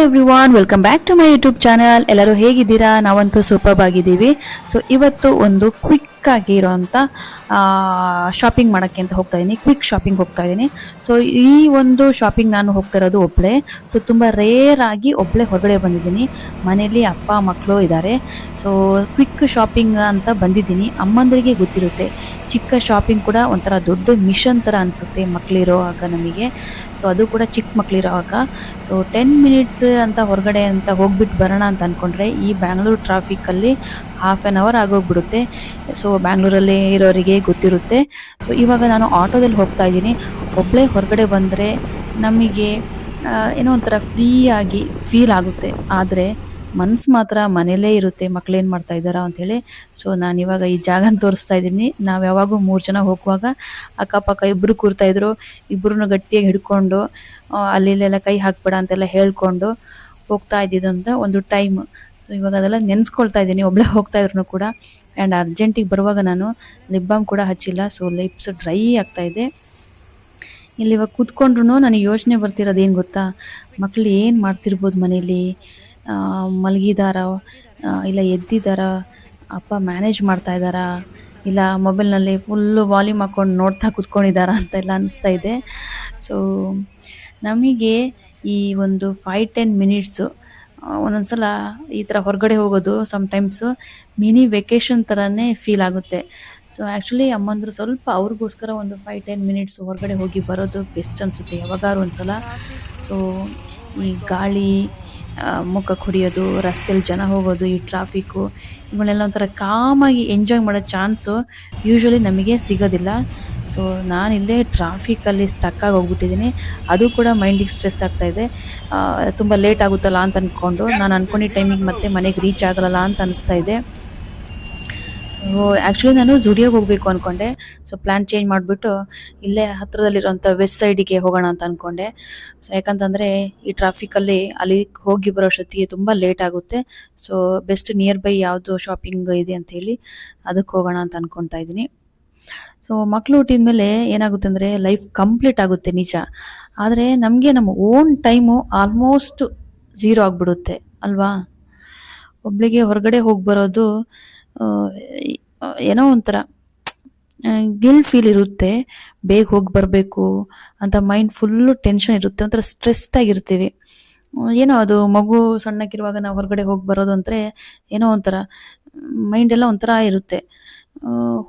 Everyone, welcome back to my YouTube channel. ಎಲ್ಲರೂ ಹೇಗಿದ್ದೀರಾ? ನಾವಂತೂ ಸೂಪರ್ ಆಗಿದ್ದೀವಿ. ಸೊ ಇವತ್ತು ಒಂದು ಕ್ವಿಕ್ ಆಗಿ ಇರೋಂಥ ಶಾಪಿಂಗ್ ಮಾಡೋಕ್ಕೆ ಅಂತ ಹೋಗ್ತಾ ಇದ್ದೀನಿ. ಕ್ವಿಕ್ ಶಾಪಿಂಗ್ ಹೋಗ್ತಾ ಇದ್ದೀನಿ. ಸೊ ಈ ಒಂದು ಶಾಪಿಂಗ್ ನಾನು ಹೋಗ್ತಾ ಇರೋದು ಒಬ್ಬಳೇ. ಸೊ ತುಂಬ ರೇರ್ ಆಗಿ ಒಬ್ಬಳೇ ಹೊರಗಡೆ ಬಂದಿದ್ದೀನಿ. ಮನೆಯಲ್ಲಿ ಅಪ್ಪ ಮಕ್ಕಳು ಇದ್ದಾರೆ. ಸೊ ಕ್ವಿಕ್ ಶಾಪಿಂಗ್ ಅಂತ ಬಂದಿದ್ದೀನಿ. ಅಮ್ಮಂದರಿಗೆ ಗೊತ್ತಿರುತ್ತೆ, ಚಿಕ್ಕ ಶಾಪಿಂಗ್ ಕೂಡ ಒಂಥರ ದೊಡ್ಡ ಮಿಷನ್ ಥರ ಅನಿಸುತ್ತೆ ಮಕ್ಕಳಿರೋವಾಗ ನಮಗೆ. ಸೊ ಅದು ಕೂಡ ಚಿಕ್ಕ ಮಕ್ಕಳಿರೋವಾಗ. ಸೊ 10 ಮಿನಿಟ್ಸ್ ಅಂತ ಹೊರಗಡೆ ಅಂತ ಹೋಗ್ಬಿಟ್ಟು ಬರೋಣ ಅಂತ ಅಂದ್ಕೊಂಡ್ರೆ ಈ ಬ್ಯಾಂಗ್ಳೂರು ಟ್ರಾಫಿಕಲ್ಲಿ ಹಾಫ್ ಆನ್ ಅವರ್ ಆಗೋಗ್ಬಿಡುತ್ತೆ. ಸೊ ಬ್ಯಾಂಗ್ಳೂರಲ್ಲಿ ಇರೋರಿಗೆ ಗೊತ್ತಿರುತ್ತೆ. ಸೊ ಇವಾಗ ನಾನು ಆಟೋದಲ್ಲಿ ಹೋಗ್ತಾ ಇದ್ದೀನಿ. ಒಬ್ಬಳೇ ಹೊರಗಡೆ ಬಂದರೆ ನಮಗೆ ಏನೋ ಒಂಥರ ಫ್ರೀಯಾಗಿ ಫೀಲ್ ಆಗುತ್ತೆ. ಆದರೆ ಮನಸ್ಸು ಮಾತ್ರ ಮನೇಲೇ ಇರುತ್ತೆ, ಮಕ್ಕಳೇನು ಮಾಡ್ತಾ ಇದ್ದಾರಾ ಅಂಥೇಳಿ. ಸೊ ನಾನಿವಾಗ ಈ ಜಾಗನ ತೋರಿಸ್ತಾ ಇದ್ದೀನಿ. ನಾವು ಯಾವಾಗೂ 3 ಜನ ಹೋಗುವಾಗ ಅಕ್ಕಪಕ್ಕ ಇಬ್ಬರು ಕೂರ್ತಾಯಿದ್ರು. ಇಬ್ಬರನ್ನು ಗಟ್ಟಿಯಾಗಿ ಹಿಡ್ಕೊಂಡು ಅಲ್ಲಿಲ್ಲೆಲ್ಲ ಕೈ ಹಾಕ್ಬೇಡ ಅಂತೆಲ್ಲ ಹೇಳ್ಕೊಂಡು ಹೋಗ್ತಾ ಇದ್ದಿದ್ದಂತ ಒಂದು ಟೈಮ್. ಸೊ ಇವಾಗ ಅದೆಲ್ಲ ನೆನೆಸ್ಕೊಳ್ತಾ ಇದ್ದೀನಿ, ಒಬ್ಬಳೇ ಹೋಗ್ತಾ ಇದ್ರು ಕೂಡ. ಆ್ಯಂಡ್ ಅರ್ಜೆಂಟಿಗೆ ಬರುವಾಗ ನಾನು ಲಿಪ್ ಬಾಮ್ ಕೂಡ ಹಚ್ಚಿಲ್ಲ. ಸೊ ಲಿಪ್ಸ್ ಡ್ರೈ ಆಗ್ತಾಯಿದೆ. ಇಲ್ಲಿ ಇವಾಗ ಕೂತ್ಕೊಂಡ್ರು ನನಗೆ ಯೋಚನೆ ಬರ್ತಿರೋದು ಏನು ಗೊತ್ತಾ, ಮಕ್ಕಳು ಏನು ಮಾಡ್ತಿರ್ಬೋದು ಮನೇಲಿ, ಮಲಗಿದಾರೋ ಇಲ್ಲ ಎದ್ದಿದ್ದಾರಾ, ಅಪ್ಪ ಮ್ಯಾನೇಜ್ ಮಾಡ್ತಾ ಇದ್ದಾರಾ, ಇಲ್ಲ ಮೊಬೈಲ್ನಲ್ಲಿ ಫುಲ್ಲು ವಾಲ್ಯೂಮ್ ಹಾಕ್ಕೊಂಡು ನೋಡ್ತಾ ಕೂತ್ಕೊಂಡಿದ್ದಾರಾ ಅಂತೆಲ್ಲ ಅನಿಸ್ತಾ ಇದೆ. ಸೊ ನಮಗೆ ಈ ಒಂದು 5-10 ಮಿನಿಟ್ಸು ಒಂದೊಂದು ಸಲ ಈ ಥರ ಹೊರಗಡೆ ಹೋಗೋದು ಸಮ್ಟೈಮ್ಸು ಮಿನಿ ವೆಕೇಷನ್ ಥರನೇ ಫೀಲ್ ಆಗುತ್ತೆ. ಸೊ ಆ್ಯಕ್ಚುಲಿ ಅಮ್ಮಂದರು ಸ್ವಲ್ಪ ಅವ್ರಿಗೋಸ್ಕರ ಒಂದು 5-10 ಮಿನಿಟ್ಸ್ ಹೊರಗಡೆ ಹೋಗಿ ಬರೋದು ಬೆಸ್ಟ್ ಅನಿಸುತ್ತೆ ಯಾವಾಗಾದ್ರು ಒಂದು ಸಲ. ಸೊ ಈ ಗಾಳಿ ಮುಖಕ್ಕೆ ಹೊಡಿಯೋದು, ರಸ್ತೆಯಲ್ಲಿ ಜನ ಹೋಗೋದು, ಈ ಟ್ರಾಫಿಕ್ಕು, ಇವನ್ನೆಲ್ಲ ಒಂಥರ ಕಾಮಾಗಿ ಎಂಜಾಯ್ ಮಾಡೋ ಚಾನ್ಸು ಯೂಶ್ವಲಿ ನಮಗೆ ಸಿಗೋದಿಲ್ಲ. ಸೊ ನಾನಿಲ್ಲೇ ಟ್ರಾಫಿಕಲ್ಲಿ ಸ್ಟಕ್ಕಾಗಿ ಹೋಗ್ಬಿಟ್ಟಿದ್ದೀನಿ. ಅದು ಕೂಡ ಮೈಂಡಿಗೆ ಸ್ಟ್ರೆಸ್ ಆಗ್ತಾಯಿದೆ. ತುಂಬ ಲೇಟ್ ಆಗುತ್ತಲ್ಲ ಅಂತ ಅಂದ್ಕೊಂಡು ನಾನು ಅಂದ್ಕೊಂಡಿದ್ದ ಟೈಮಿಗೆ ಮತ್ತೆ ಮನೆಗೆ ರೀಚ್ ಆಗಲ್ಲ ಅಂತ ಅನಿಸ್ತಾ ಇದೆ. ಸೊ ಆ್ಯಕ್ಚುಲಿ ನಾನು ಜುಡಿಯೋಗೆ ಹೋಗಬೇಕು ಅಂದ್ಕೊಂಡೆ. ಸೊ ಪ್ಲ್ಯಾನ್ ಚೇಂಜ್ ಮಾಡಿಬಿಟ್ಟು ಇಲ್ಲೇ ಹತ್ತಿರದಲ್ಲಿರೋಂಥ ವೆಸ್ಟ್ ಸೈಡಿಗೆ ಹೋಗೋಣ ಅಂತ ಅಂದ್ಕೊಂಡೆ. ಸೊ ಯಾಕಂತಂದರೆ ಈ ಟ್ರಾಫಿಕಲ್ಲಿ ಅಲ್ಲಿ ಹೋಗಿ ಬರೋ ಅಷ್ಟೊತ್ತಿಗೆ ತುಂಬ ಲೇಟ್ ಆಗುತ್ತೆ. ಸೊ ಬೆಸ್ಟ್ ನಿಯರ್ ಬೈ ಯಾವುದು ಶಾಪಿಂಗ್ ಇದೆ ಅಂಥೇಳಿ ಅದಕ್ಕೆ ಹೋಗೋಣ ಅಂತ ಅಂದ್ಕೊತಾ ಇದ್ದೀನಿ. ಸೊ ಮಕ್ಕಳು ಹುಟ್ಟಿದ ಮೇಲೆ ಏನಾಗುತ್ತೆ ಅಂದರೆ ಲೈಫ್ ಕಂಪ್ಲೀಟ್ ಆಗುತ್ತೆ ನಿಜ. ಆದರೆ ನಮಗೆ ನಮ್ಮ ಓನ್ ಟೈಮು ಆಲ್ಮೋಸ್ಟ್ 0 ಆಗಿಬಿಡುತ್ತೆ ಅಲ್ವಾ. ಒಬ್ಬಳಿಗೆ ಹೊರಗಡೆ ಹೋಗಿ ಬರೋದು ಏನೋ ಒಂಥರ ಗಿಲ್ಟ್ ಫೀಲ್ ಇರುತ್ತೆ. ಬೇಗ ಹೋಗಿ ಬರಬೇಕು ಅಂತ ಮೈಂಡ್ ಫುಲ್ಲು ಟೆನ್ಷನ್ ಇರುತ್ತೆ, ಒಂಥರ ಸ್ಟ್ರೆಸ್ಡ್ ಆಗಿರ್ತೀವಿ. ಏನೋ ಅದು ಮಗು ಸಣ್ಣಕ್ಕಿರುವಾಗ ನಾವು ಹೊರಗಡೆ ಹೋಗಿ ಬರೋದು ಅಂದರೆ ಏನೋ ಒಂಥರ ಮೈಂಡೆಲ್ಲ ಒಂಥರ ಇರುತ್ತೆ.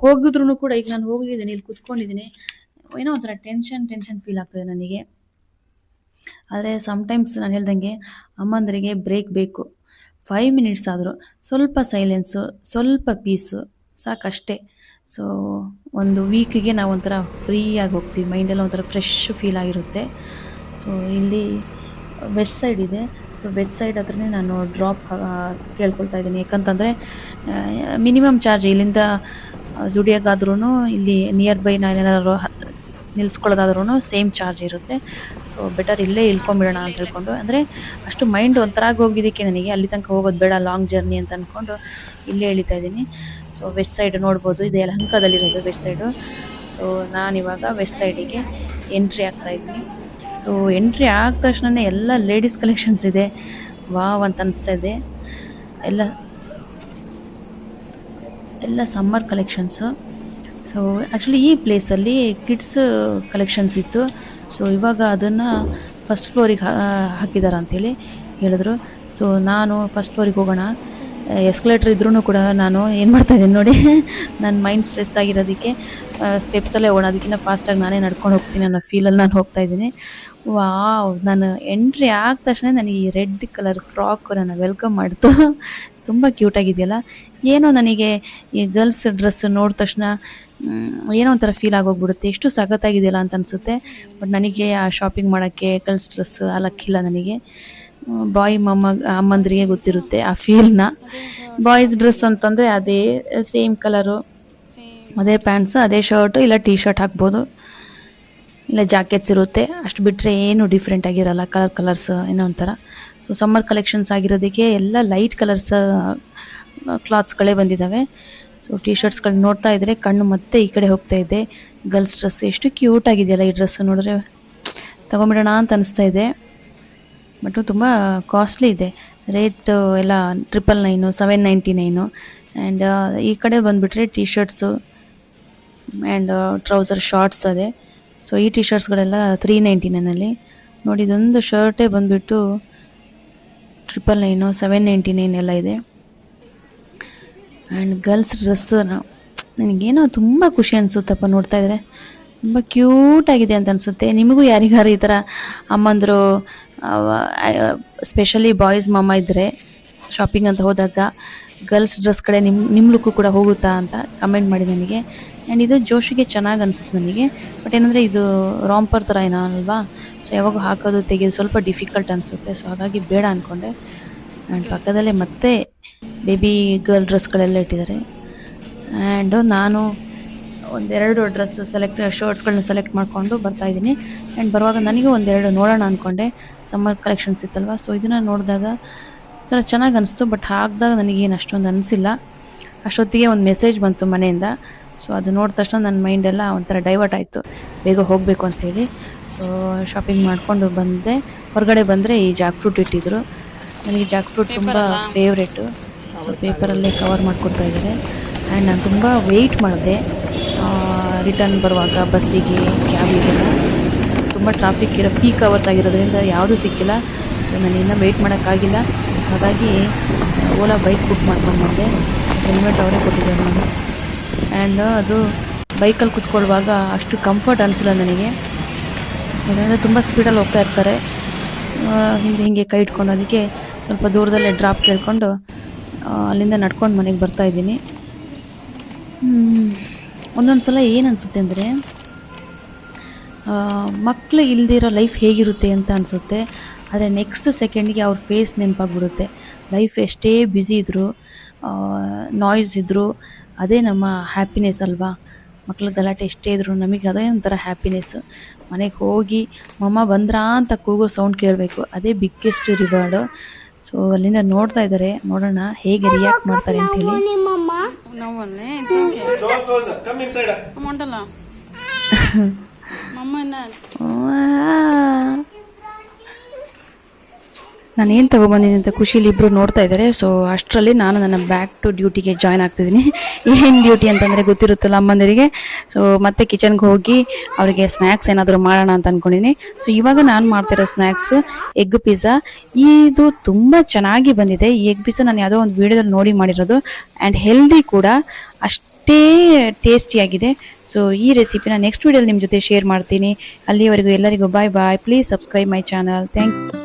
ಹೋಗಿದ್ರು ಕೂಡ ಈಗ ನಾನು ಹೋಗಿದ್ದೀನಿ, ಇಲ್ಲಿ ಕೂತ್ಕೊಂಡಿದ್ದೀನಿ, ಏನೋ ಒಂಥರ ಟೆನ್ಷನ್ ಫೀಲ್ ಆಗ್ತದೆ ನನಗೆ. ಆದರೆ ಸಮ್ಟೈಮ್ಸ್ ನಾನು ಹೇಳ್ದಂಗೆ ಅಮ್ಮಂದರಿಗೆ ಬ್ರೇಕ್ ಬೇಕು. 5 ಮಿನಿಟ್ಸ್ ಆದರೂ ಸ್ವಲ್ಪ ಸೈಲೆನ್ಸು, ಸ್ವಲ್ಪ ಪೀಸು ಸಾಕಷ್ಟೇ. ಸೊ ಒಂದು ವೀಕಿಗೆ ನಾವು ಒಂಥರ ಫ್ರೀಯಾಗಿ ಹೋಗ್ತೀವಿ, ಮೈಂಡೆಲ್ಲ ಒಂಥರ ಫ್ರೆಶ್ ಫೀಲ್ ಆಗಿರುತ್ತೆ. ಸೊ ಇಲ್ಲಿ ವೆಸ್ಟ್ ಸೈಡ್ ಇದೆ. ಸೊ ವೆಸ್ಟ್ ಸೈಡ್ ಹತ್ರನೇ ನಾನು ಡ್ರಾಪ್ ಕೇಳ್ಕೊಳ್ತಾ ಇದ್ದೀನಿ. ಯಾಕಂತಂದರೆ ಮಿನಿಮಮ್ ಚಾರ್ಜ್ ಇಲ್ಲಿಂದ ಜುಡಿಯೋಗಾದ್ರೂ ಇಲ್ಲಿ ನಿಯರ್ ಬೈ ನಾನೇನಾದ್ರು ನಿಲ್ಸ್ಕೊಳ್ಳೋದಾದ್ರೂ ಸೇಮ್ ಚಾರ್ಜ್ ಇರುತ್ತೆ. ಸೊ ಬೆಟರ್ ಇಲ್ಲೇ ಇಳ್ಕೊಂಬಿಡೋಣ ಅಂತ ಹೇಳ್ಕೊಂಡು, ಅಂದರೆ ಅಷ್ಟು ಮೈಂಡ್ ಒಂಥರ ಹೋಗಿದ್ದಕ್ಕೆ ನನಗೆ ಅಲ್ಲಿ ತನಕ ಹೋಗೋದು ಬೇಡ, ಲಾಂಗ್ ಜರ್ನಿ ಅಂತ ಅಂದ್ಕೊಂಡು ಇಲ್ಲೇ ಇಳಿತಾ ಇದ್ದೀನಿ. ಸೊ ವೆಸ್ಟ್ ಸೈಡ್ ನೋಡ್ಬೋದು, ಇದೆ ಯಲಹಂಕದಲ್ಲಿರೋದು ವೆಸ್ಟ್ ಸೈಡು. ಸೊ ನಾನಿವಾಗ ವೆಸ್ಟ್ ಸೈಡಿಗೆ ಎಂಟ್ರಿ ಆಗ್ತಾಯಿದ್ದೀನಿ. ಸೊ ಎಂಟ್ರಿ ಆದ ತಕ್ಷಣವೇ ಎಲ್ಲ ಲೇಡೀಸ್ ಕಲೆಕ್ಷನ್ಸ್ ಇದೆ. ವಾವ್ ಅಂತ ಅನಿಸ್ತಾ ಇದೆ. ಎಲ್ಲ ಸಮ್ಮರ್ ಕಲೆಕ್ಷನ್ಸು. ಸೊ ಆ್ಯಕ್ಚುಲಿ ಈ ಪ್ಲೇಸಲ್ಲಿ ಕಿಡ್ಸ್ ಕಲೆಕ್ಷನ್ಸ್ ಇತ್ತು. ಸೊ ಇವಾಗ ಅದನ್ನು ಫಸ್ಟ್ ಫ್ಲೋರಿಗೆ ಹಾಕಿದ್ದಾರೆ ಅಂಥೇಳಿ ಹೇಳಿದ್ರು. ಸೊ ನಾನು ಫಸ್ಟ್ ಫ್ಲೋರಿಗೆ ಹೋಗೋಣ, ಎಸ್ಕಲೇಟ್ರ್ ಇದ್ರೂ ಕೂಡ ನಾನು ಏನು ಮಾಡ್ತಾಯಿದ್ದೀನಿ ನೋಡಿ, ನನ್ನ ಮೈಂಡ್ ಸ್ಟ್ರೆಸ್ ಆಗಿರೋದಕ್ಕೆ ಸ್ಟೆಪ್ಸಲ್ಲೇ ಹೋಗೋಣ, ಅದಕ್ಕಿಂತ ಫಾಸ್ಟಾಗಿ ನಾನೇ ನಡ್ಕೊಂಡು ಹೋಗ್ತೀನಿ ಅನ್ನೋ ಫೀಲಲ್ಲಿ ನಾನು ಹೋಗ್ತಾಯಿದ್ದೀನಿ. ವಾವ್, ನಾನು ಎಂಟ್ರಿ ಆದ ತಕ್ಷಣ ನನಗೆ ಈ ರೆಡ್ ಕಲರ್ ಫ್ರಾಕು ನನ್ನ ವೆಲ್ಕಮ್ ಮಾಡ್ತು. ತುಂಬ ಕ್ಯೂಟಾಗಿದೆಯಲ್ಲ. ಏನೋ ನನಗೆ ಈ ಗರ್ಲ್ಸ್ ಡ್ರೆಸ್ ನೋಡಿದ ತಕ್ಷಣ ಏನೋ ಒಂಥರ ಫೀಲ್ ಆಗೋಗ್ಬಿಡುತ್ತೆ, ಎಷ್ಟು ಸಖತ್ತಾಗಿದೆಯಲ್ಲ ಅಂತ ಅನಿಸುತ್ತೆ. ಬಟ್ ನನಗೆ ಆ ಶಾಪಿಂಗ್ ಮಾಡೋಕ್ಕೆ ಗರ್ಲ್ಸ್ ಡ್ರೆಸ್ ಅಲಕ್ಕಿಲ್ಲ ನನಗೆ. ಬಾಯ್ ಅಮ್ಮಂದ್ರಿಗೆ ಗೊತ್ತಿರುತ್ತೆ ಆ ಫೀಲ್ನ. ಬಾಯ್ಸ್ ಡ್ರೆಸ್ ಅಂತಂದರೆ ಅದೇ ಸೇಮ್ ಕಲರು, ಅದೇ ಪ್ಯಾಂಟ್ಸು, ಅದೇ ಶರ್ಟು, ಇಲ್ಲ ಟೀ ಶರ್ಟ್ ಹಾಕ್ಬೋದು, ಇಲ್ಲ ಜಾಕೆಟ್ಸ್ ಇರುತ್ತೆ. ಅಷ್ಟು ಬಿಟ್ಟರೆ ಏನು ಡಿಫ್ರೆಂಟ್ ಆಗಿರಲ್ಲ, ಕಲರ್ಸ್ ಏನೋ ಒಂಥರ. ಸೊ ಸಮ್ಮರ್ ಕಲೆಕ್ಷನ್ಸ್ ಆಗಿರೋದಕ್ಕೆ ಎಲ್ಲ ಲೈಟ್ ಕಲರ್ಸ್ ಕ್ಲಾತ್ಸ್ಗಳೇ ಬಂದಿದ್ದಾವೆ. ಸೊ ಟೀ ಶರ್ಟ್ಸ್ಗಳು ನೋಡ್ತಾ ಇದ್ದರೆ ಕಣ್ಣು ಮತ್ತೆ ಈ ಕಡೆ ಹೋಗ್ತಾ ಇದೆ. ಗರ್ಲ್ಸ್ ಡ್ರೆಸ್ ಎಷ್ಟು ಕ್ಯೂಟ್ ಆಗಿದೆಯಲ್ಲ, ಈ ಡ್ರೆಸ್ ನೋಡಿದ್ರೆ ತೊಗೊಂಬಿಡೋಣ ಅಂತ ಅನಿಸ್ತಾ ಇದೆ. ಬಟ್ ತುಂಬ ಕಾಸ್ಟ್ಲಿ ಇದೆ. ರೇಟ್ ಎಲ್ಲ 999, 799. ಆ್ಯಂಡ್ ಈ ಕಡೆ ಬಂದುಬಿಟ್ರೆ T shirts and trouser shorts ಅದೇ. ಸೊ ಈ ಟಿ ಶರ್ಟ್ಸ್ಗಳೆಲ್ಲ 399 ನೋಡಿ. ಇದೊಂದು ಶರ್ಟೇ ಬಂದುಬಿಟ್ಟು 999, 799 ಎಲ್ಲ ಇದೆ. ಆ್ಯಂಡ್ ಗರ್ಲ್ಸ್ ಡ್ರೆಸ್ ನನಗೇನೋ ತುಂಬ ಖುಷಿ ಅನಿಸುತ್ತಪ್ಪ ನೋಡ್ತಾ ಇದ್ರೆ. ತುಂಬ ಕ್ಯೂಟಾಗಿದೆ ಅಂತ ಅನಿಸುತ್ತೆ. ನಿಮಗೂ ಯಾರಿಗಾರು ಈ ಥರ ಅಮ್ಮಂದರು, ಸ್ಪೆಷಲಿ ಬಾಯ್ಸ್ ಮಮ್ಮ ಇದ್ದರೆ ಶಾಪಿಂಗ್ ಅಂತ ಹೋದಾಗ ಗರ್ಲ್ಸ್ ಡ್ರೆಸ್ ಕಡೆ ನಿಮ್ಮ ಲುಕ್ಕು ಕೂಡ ಹೋಗುತ್ತಾ ಅಂತ ಕಮೆಂಟ್ ಮಾಡಿ ನನಗೆ. ಆ್ಯಂಡ್ ಇದು ಜೋಶಿಗೆ ಚೆನ್ನಾಗಿ ಅನಿಸ್ತು ನನಗೆ. ಬಟ್ ಏನಂದರೆ ಇದು ರಾಂಪರ್ ಥರ ಏನೋ ಅಲ್ವಾ, ಸೊ ಯಾವಾಗ ಹಾಕೋದು ತೆಗೆಯೋದು ಸ್ವಲ್ಪ ಡಿಫಿಕಲ್ಟ್ ಅನಿಸುತ್ತೆ. ಸೊ ಹಾಗಾಗಿ ಬೇಡ ಅಂದ್ಕೊಂಡೆ. ಆ್ಯಂಡ್ ಪಕ್ಕದಲ್ಲೇ ಮತ್ತೆ ಬೇಬಿ ಗರ್ಲ್ ಡ್ರೆಸ್ಗಳೆಲ್ಲ ಇಟ್ಟಿದ್ದಾರೆ. ಆ್ಯಂಡ್ ನಾನು ಒಂದೆರಡು ಡ್ರೆಸ್ ಶರ್ಟ್ಸ್ಗಳನ್ನ ಸೆಲೆಕ್ಟ್ ಮಾಡಿಕೊಂಡು ಬರ್ತಾಯಿದ್ದೀನಿ. ಆ್ಯಂಡ್ ಬರುವಾಗ ನನಗೂ ಒಂದೆರಡು ನೋಡೋಣ ಅಂದ್ಕೊಂಡೆ, ಸಮ್ಮರ್ ಕಲೆಕ್ಷನ್ಸ್ ಇತ್ತಲ್ವ. ಸೊ ಇದನ್ನು ನೋಡಿದಾಗ ಥರ ಚೆನ್ನಾಗಿ ಅನಿಸ್ತು. ಬಟ್ ಹಾಕಿದಾಗ ನನಗೇನು ಅಷ್ಟೊಂದು ಅನಿಸಿಲ್ಲ. ಅಷ್ಟೊತ್ತಿಗೆ ಒಂದು ಮೆಸೇಜ್ ಬಂತು ಮನೆಯಿಂದ. ಸೊ ಅದು ನೋಡಿದ ತಕ್ಷಣ ನನ್ನ ಮೈಂಡೆಲ್ಲ ಒಂಥರ ಡೈವರ್ಟ್ ಆಯಿತು, ಬೇಗ ಹೋಗಬೇಕು ಅಂಥೇಳಿ. ಸೊ ಶಾಪಿಂಗ್ ಮಾಡಿಕೊಂಡು ಬಂದೆ. ಹೊರಗಡೆ ಬಂದರೆ ಈ ಜಾಕ್ ಫ್ರೂಟ್ ಇಟ್ಟಿದ್ರು. ನನಗೆ ಜಾಕ್ ಫ್ರೂಟ್ ತುಂಬ ಫೇವ್ರೇಟು. ಸೊ ಪೇಪರಲ್ಲೇ ಕವರ್ ಮಾಡಿಕೊಡ್ತಾ ಇದ್ದಾರೆ. ಆ್ಯಂಡ್ ನಾನು ತುಂಬ ವೆಯ್ಟ್ ಮಾಡಿದೆ ರಿಟರ್ನ್ ಬರುವಾಗ ಬಸ್ಸಿಗೆ, ಕ್ಯಾಬಿಗೆಲ್ಲ. ತುಂಬ ಟ್ರಾಫಿಕ್ ಪೀಕ್ ಅವರ್ಸ್ ಆಗಿರೋದ್ರಿಂದ ಯಾವುದೂ ಸಿಕ್ಕಿಲ್ಲ. ಸೊ ನಾನು ಇನ್ನೂ ವೆಯ್ಟ್ ಮಾಡೋಕ್ಕಾಗಿಲ್ಲ. ಹಾಗಾಗಿ ಓಲಾ ಬೈಕ್ ಬುಕ್ ಮಾಡ್ಕೊಂಡು ಬಂದೆ. ಹೆಲ್ಮೆಟ್ ಅವರೇ ಕೊಟ್ಟಿದ್ದಾರೆ ನಾನು. ಆ್ಯಂಡ್ ಅದು ಬೈಕಲ್ಲಿ ಕುತ್ಕೊಳ್ಳುವಾಗ ಅಷ್ಟು ಕಂಫರ್ಟ್ ಅನಿಸಿಲ್ಲ ನನಗೆ. ಯಾಕಂದರೆ ತುಂಬ ಸ್ಪೀಡಲ್ಲಿ ಹೋಗ್ತಾ ಇರ್ತಾರೆ, ಹಿಂಗೆ ಕೈ ಇಟ್ಕೊಂಡು. ಅದಕ್ಕೆ ಸ್ವಲ್ಪ ದೂರದಲ್ಲೇ ಡ್ರಾಪ್ ಕೇಳಿಕೊಂಡು ಅಲ್ಲಿಂದ ನಡ್ಕೊಂಡು ಮನೆಗೆ ಬರ್ತಾಯಿದ್ದೀನಿ. ಒಂದೊಂದು ಸಲ ಏನು ಅನಿಸುತ್ತೆ ಅಂದರೆ, ಮಕ್ಕಳು ಇಲ್ದಿರೋ ಲೈಫ್ ಹೇಗಿರುತ್ತೆ ಅಂತ ಅನಿಸುತ್ತೆ. ಆದರೆ ನೆಕ್ಸ್ಟ್ ಸೆಕೆಂಡಿಗೆ ಅವ್ರ ಫೇಸ್ ನೆನಪಾಗ್ಬಿಡುತ್ತೆ. ಲೈಫ್ ಎಷ್ಟೇ ಬ್ಯುಸಿ ಇದ್ದರೂ, ನಾಯ್ಸ್ ಇದ್ದರೂ ಅದೇ ನಮ್ಮ ಹ್ಯಾಪಿನೆಸ್ ಅಲ್ವಾ. ಮಕ್ಳ ಗಲಾಟೆ ಎಷ್ಟೇ ಇದ್ದರೂ ನಮಗೆ ಅದೇ ಒಂಥರ ಹ್ಯಾಪಿನೆಸ್ಸು. ಮನೆಗೆ ಹೋಗಿ ಮಮ್ಮ ಬಂದ್ರಾ ಅಂತ ಕೂಗೋ ಸೌಂಡ್ ಕೇಳಬೇಕು, ಅದೇ ಬಿಗ್ಗೆಸ್ಟ್ ರಿವಾರ್ಡು. ಸೊ ಅಲ್ಲಿಂದ ನೋಡ್ತಾ ಇದ್ದಾರೆ, ನೋಡೋಣ ಹೇಗೆ ರಿಯಾಕ್ಟ್ ಮಾಡ್ತಾರೆ ಅಂತೇಳಿ. ನಾನೇನು ತೊಗೊಬಂದಿದ್ದೀನಿ ಅಂತ ಖುಷಿಲಿ ಇಬ್ಬರು ನೋಡ್ತಾ ಇದ್ದಾರೆ. ಸೊ ಅಷ್ಟರಲ್ಲಿ ನಾನು ನನ್ನ ಬ್ಯಾಕ್ ಟು ಡ್ಯೂಟಿಗೆ ಜಾಯ್ನ್ ಆಗ್ತಿದ್ದೀನಿ. ಏನು ಡ್ಯೂಟಿ ಅಂತಂದರೆ ಗೊತ್ತಿರುತ್ತಲ್ಲ ಅಮ್ಮಂದರಿಗೆ. ಸೊ ಮತ್ತೆ ಕಿಚನ್ಗೆ ಹೋಗಿ ಅವರಿಗೆ ಸ್ನ್ಯಾಕ್ಸ್ ಏನಾದರೂ ಮಾಡೋಣ ಅಂತ ಅಂದ್ಕೊಂಡಿದ್ದೀನಿ. ಸೊ ಇವಾಗ ನಾನು ಮಾಡ್ತಿರೋ ಸ್ನ್ಯಾಕ್ಸು ಎಗ್ ಪಿಜ್ಜಾ. ಇದು ತುಂಬ ಚೆನ್ನಾಗಿ ಬಂದಿದೆ. ಈ ಎಗ್ ಪಿಜ್ಜಾ ನಾನು ಯಾವುದೋ ಒಂದು ವೀಡಿಯೋದಲ್ಲಿ ನೋಡಿ ಮಾಡಿರೋದು. ಆ್ಯಂಡ್ ಹೆಲ್ದಿ ಕೂಡ ಅಷ್ಟೇ ಟೇಸ್ಟಿಯಾಗಿದೆ. ಸೊ ಈ ರೆಸಿಪಿನ ನೆಕ್ಸ್ಟ್ ವೀಡಿಯೋಲಿ ನಿಮ್ಮ ಜೊತೆ ಶೇರ್ ಮಾಡ್ತೀನಿ. ಅಲ್ಲಿವರೆಗೂ ಎಲ್ಲರಿಗೂ bye bye. Please subscribe my channel. Thank you.